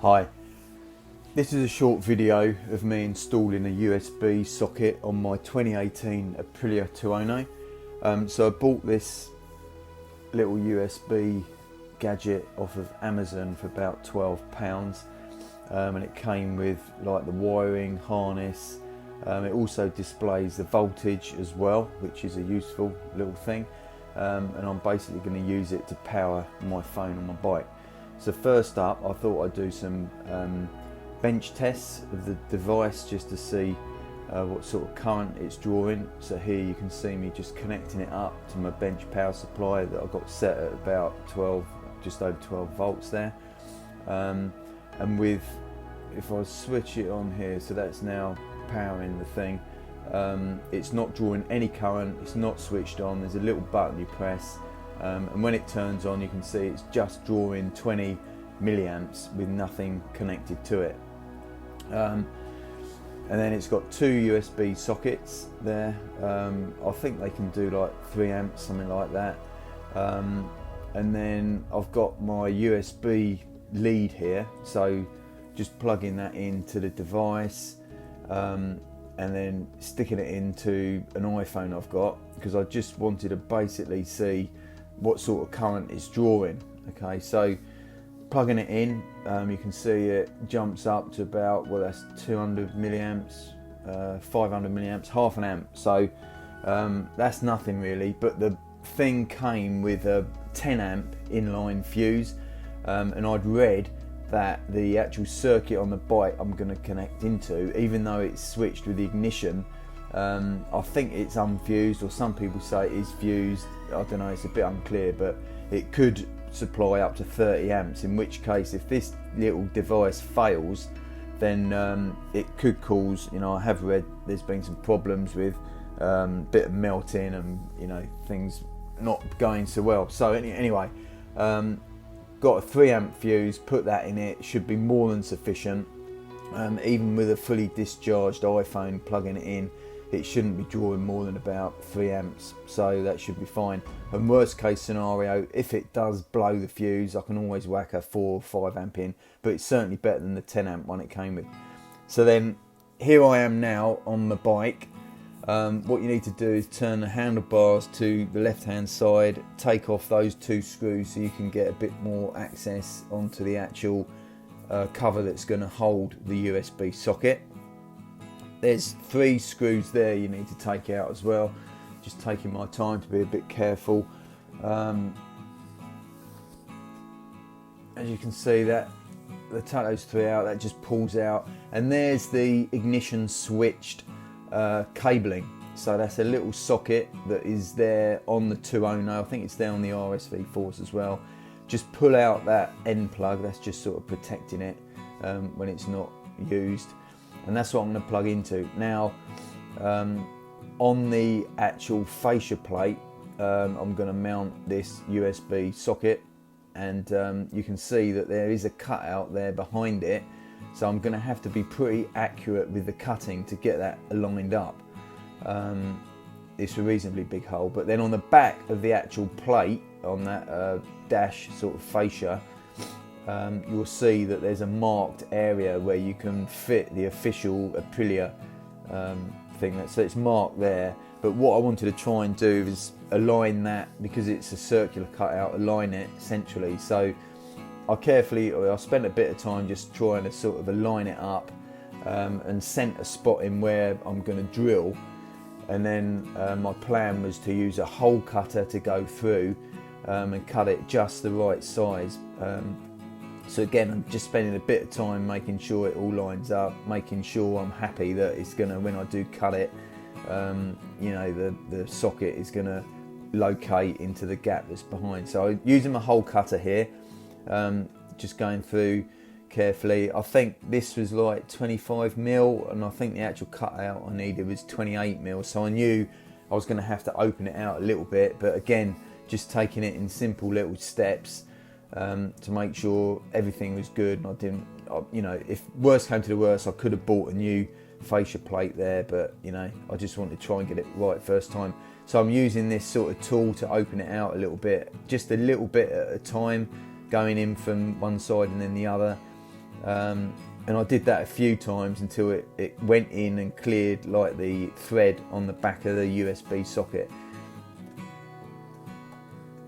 Hi, this is a short video of me installing a USB socket on my 2018 Aprilia Tuono. So I bought this little USB gadget off of Amazon for about £12, and it came with like the wiring harness. It also displays the voltage as well, which is a useful little thing, and I'm basically going to use it to power my phone on my bike. So first up, I thought I'd do some bench tests of the device just to see what sort of current it's drawing. So here you can see me just connecting it up to my bench power supply that I've got set at about 12, just over 12 volts there. And if I switch it on here, so that's now powering the thing. It's not drawing any current, it's not switched on. There's a little button you press, and when it turns on you can see it's just drawing 20 milliamps with nothing connected to it. And then it's got two USB sockets there. I think they can do like 3 amps, something like that. And then I've got my USB lead here, so just plugging that into the device, and then sticking it into an iPhone I've got, because I just wanted to basically see what sort of current it's drawing. Okay, so plugging it in, you can see it jumps up to about, well, that's 200 milliamps, 500 milliamps, half an amp. So that's nothing really, but the thing came with a 10 amp inline fuse, and I'd read that the actual circuit on the bike I'm going to connect into, even though it's switched with the ignition, I think it's unfused, or some people say it is fused. I don't know, it's a bit unclear, but it could supply up to 30 amps, in which case if this little device fails, then it could cause, I have read there's been some problems with bit of melting and things not going so well. So anyway, got a 3 amp fuse, put that in it, should be more than sufficient. Even with a fully discharged iPhone plugging it in, it shouldn't be drawing more than about 3 amps, so that should be fine. And worst case scenario, if it does blow the fuse, I can always whack a 4 or 5 amp in, but it's certainly better than the 10 amp one it came with. So then here I am now on the bike. What you need to do is turn the handlebars to the left hand side, take off those 2 screws so you can get a bit more access onto the actual cover that's going to hold the USB socket. There's 3 screws there you need to take out as well. Just taking my time to be a bit careful. As you can see, that the take those 3 out, that just pulls out, and there's the ignition switched cabling. So that's a little socket that is there on the Tuono. I think it's there on the RSV4s as well. Just pull out that end plug, that's just sort of protecting it when it's not used, and that's what I'm going to plug into. Now on the actual fascia plate, I'm going to mount this USB socket, and you can see that there is a cutout there behind it, so I'm going to have to be pretty accurate with the cutting to get that lined up. It's a reasonably big hole, but then on the back of the actual plate, on that dash sort of fascia, you'll see that there's a marked area where you can fit the official Aprilia thing. So it's marked there, but what I wanted to try and do is align that, because it's a circular cutout, align it centrally. So I spent a bit of time just trying to sort of align it up, and sent a spot in where I'm going to drill, and then my plan was to use a hole cutter to go through and cut it just the right size. So again, I'm just spending a bit of time making sure it all lines up, making sure I'm happy that it's gonna, when I do cut it, the socket is gonna locate into the gap that's behind. So I'm using my hole cutter here, just going through carefully. I think this was like 25mm, and I think the actual cutout I needed was 28mm. So I knew I was gonna have to open it out a little bit, but again, just taking it in simple little steps to make sure everything was good. And I didn't, if worst came to the worst, I could have bought a new fascia plate there, but I just wanted to try and get it right first time. So I'm using this sort of tool to open it out a little bit, just a little bit at a time, going in from one side and then the other. And I did that a few times until it went in and cleared like the thread on the back of the USB socket.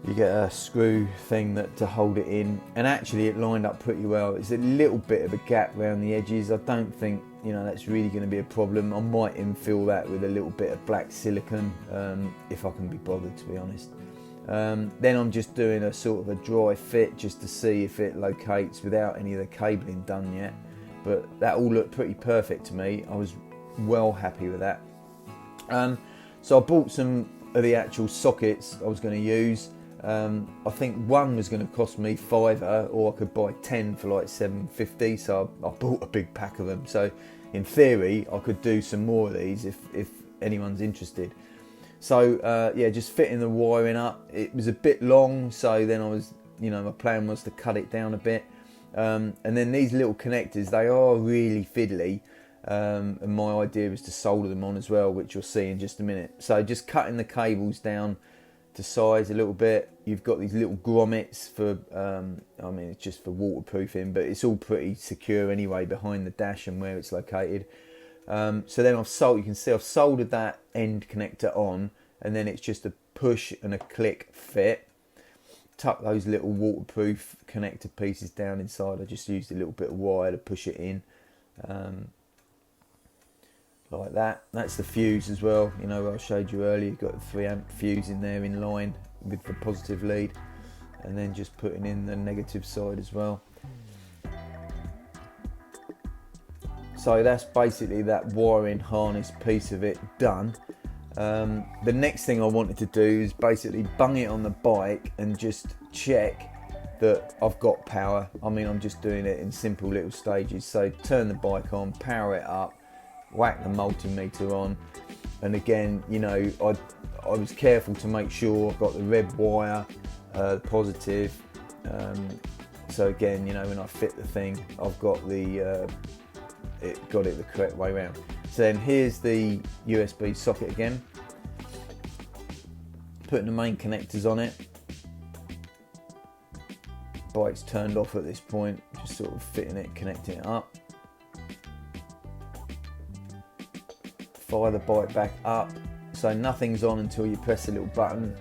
You get a screw thing to hold it in, and actually it lined up pretty well. It's a little bit of a gap around the edges. I don't think, you know, that's really going to be a problem. I might infill that with a little bit of black silicone if I can be bothered, to be honest. Then I'm just doing a sort of a dry fit just to see if it locates without any of the cabling done yet. But that all looked pretty perfect to me. I was well happy with that. So I bought some of the actual sockets I was going to use. I think one was going to cost me £5, or I could buy 10 for like £7.50. So I bought a big pack of them. So in theory, I could do some more of these if anyone's interested. So yeah, just fitting the wiring up. It was a bit long, so then I was, you know, my plan was to cut it down a bit. And then these little connectors, they are really fiddly. And my idea was to solder them on as well, which you'll see in just a minute. So just cutting the cables down to size a little bit. You've got these little grommets for, I mean, it's just for waterproofing, but it's all pretty secure anyway behind the dash and where it's located. So then you can see I've soldered that end connector on, and then it's just a push and a click fit. Tuck those little waterproof connector pieces down inside. I just used a little bit of wire to push it in, like that. That's the fuse as well, you know, I showed you earlier. You've got the 3 amp fuse in there in line with the positive lead, and then just putting in the negative side as well. So that's basically that wiring harness piece of it done. The next thing I wanted to do is basically bung it on the bike and just check that I've got power. I mean, I'm just doing it in simple little stages. So turn the bike on, power it up, whack the multimeter on, and again, you know, I was careful to make sure I've got the red wire, the positive. So again, you know, when I fit the thing, I've got got it the correct way around. So then here's the USB socket again. Putting the main connectors on it. Bike's turned off at this point, just sort of fitting it, connecting it up. Fire the bike back up. So nothing's on until you press the little button.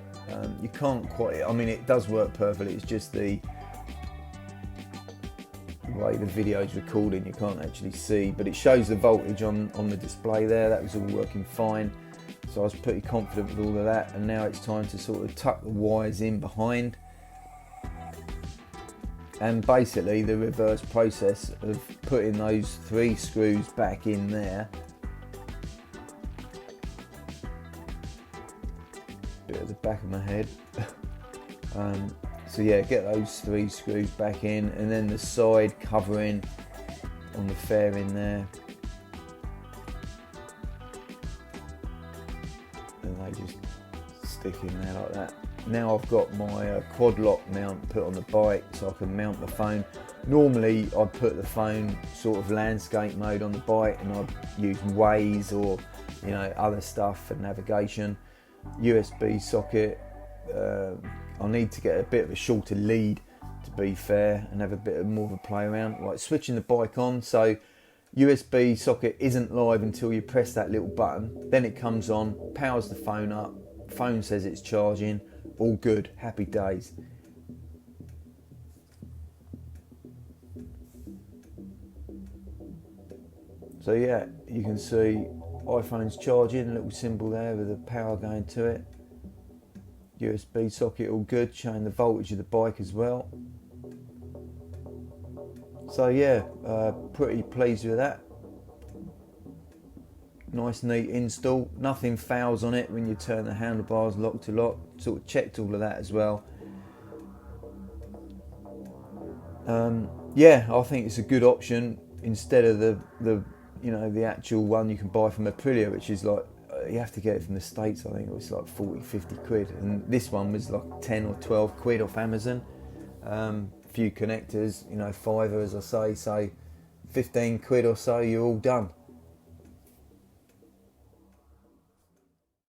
You can't quite, I mean, it does work perfectly. It's just the way the video is recording, you can't actually see, but it shows the voltage on the display there. That was all working fine, so I was pretty confident with all of that. And now it's time to sort of tuck the wires in behind, and basically the reverse process of putting those 3 screws back in there. Bit at the back of my head. So yeah, get those 3 screws back in, and then the side covering on the fairing there, and they just stick in there like that. Now I've got my quad lock mount put on the bike, so I can mount the phone. Normally I'd put the phone sort of landscape mode on the bike, and I'd use Waze or, you know, other stuff for navigation. USB socket. I need to get a bit of a shorter lead, to be fair, and have a bit more of a play around, like switching the bike on. So USB socket isn't live until you press that little button, then it comes on, powers the phone up, phone says it's charging, all good, happy days. So yeah, you can see iPhone's charging, a little symbol there with the power going to it. USB socket all good, showing the voltage of the bike as well. So yeah, pretty pleased with that. Nice neat install, nothing fouls on it when you turn the handlebars lock to lock. Sort of checked all of that as well. Yeah, I think it's a good option instead of the you know, the actual one you can buy from Aprilia, which is like, you have to get it from the States. I think it was like 40-50 quid, and this one was like 10 or 12 quid off Amazon. Few connectors, you know, £5 as I say, so 15 quid or so, you're all done.